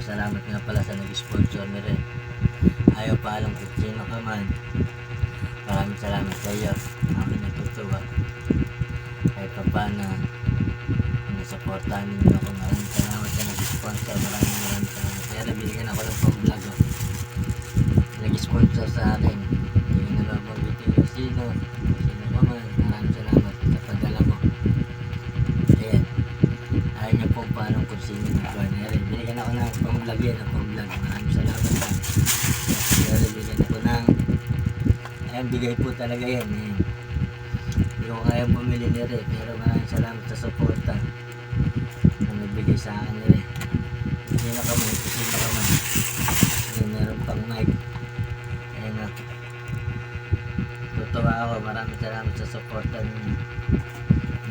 salamat nga pala sa nag-sponsor ni Ren. Ayaw pa alam kung sino ka man. Maraming salamat sa iyo. Akin natutuwa. Kahit pa paano, nasuportahan ninyo ako. Maraming salamat sa nag-sponsor. Maraming salamat. Kaya nabigyan ako ng pang-vlog. Nag-sponsor sa akin. Hindi na babanggitin yung sino ka man. Maraming salamat sa padala mo. Ayan. Ayaw niyo po paano kung sino nag-banner. Binigyan ako ng pang-vlog yan. Maraming salamat sa kaya nabigyan ako ng ayan, bigay po talaga yan. Ayan. Hindi ko kaya bumili ni Re, pero maraming salamat sa suporta na nagbigay sa akin ni Re. Hindi na ka man, kasi na ka man. Ayan, meron pang mic. Ayan o. Tutuwa ako, maraming salamat sa suporta ninyo.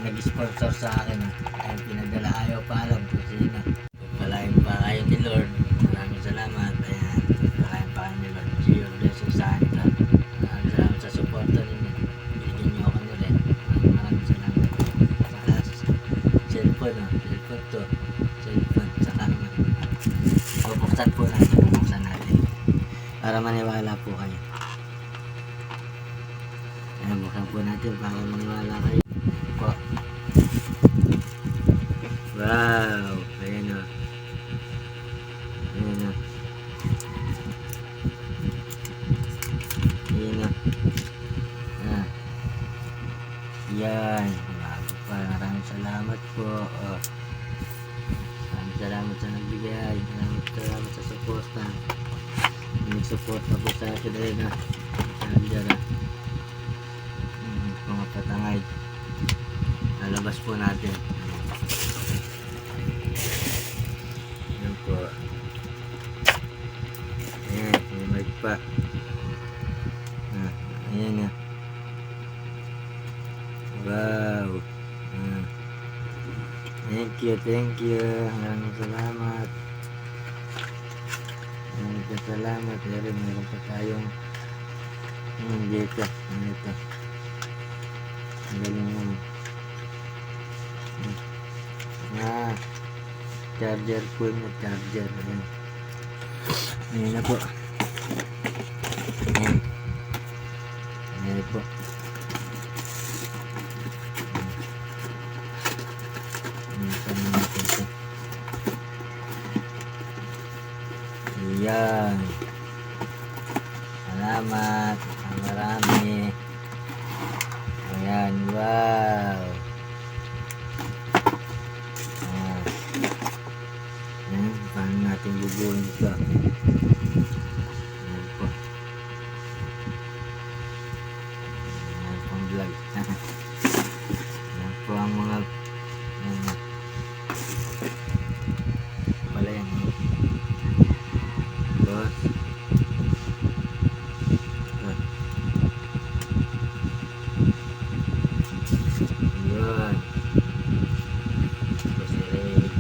Nag-sponsor sa akin. Ayan, pinadala, ayaw pa alam kung sino. Pagpalain pa kayo ni Lord. Maraming salamat. Ayan, pagpalain pa kayo ni Lord. See your blessings sa akin. Maraming salamat sa suporta ninyo. Binigyan niyo ako ni Ren. Maraming salamat. Saka cellphone o. Cellphone to. Cellphone. Saka bubuksan po natin. Bubuksan natin. Para maniwala po kayo. Ayan, buksan po natin para maniwala kayo. Po. Wow. Ayan o. Ayan o. Ayan o. Ah. Yan. Bago pa. Maraming salamat po. Oh. Maraming salamat sa nagbigay. Maraming salamat sa suporta. Nagsuporta po sa akin rin ha. Charger ha. Mga patangay. Lalabas po natin. Yan po. Ayan. May mic pa. Ayan na. Wow. Thank you, thank you. Maraming salamat. Maraming salamat. Meron pa tayong dito. Ito. Ang galing naman. Charger po na charger. Ayan na po. Ayan. Ayan po. Ayan. Salamat. Marami. Ayan. Wow. Ayan. Paano natin bubuhin ito? Ayan po. Ayan pong vlog. Ayan po ang mga pala yan. Boss. Ayan. Boss Eric.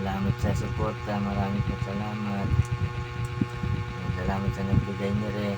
Salamat sa suporta, maraming salamat. Salamat sa nagbigay niyo rin.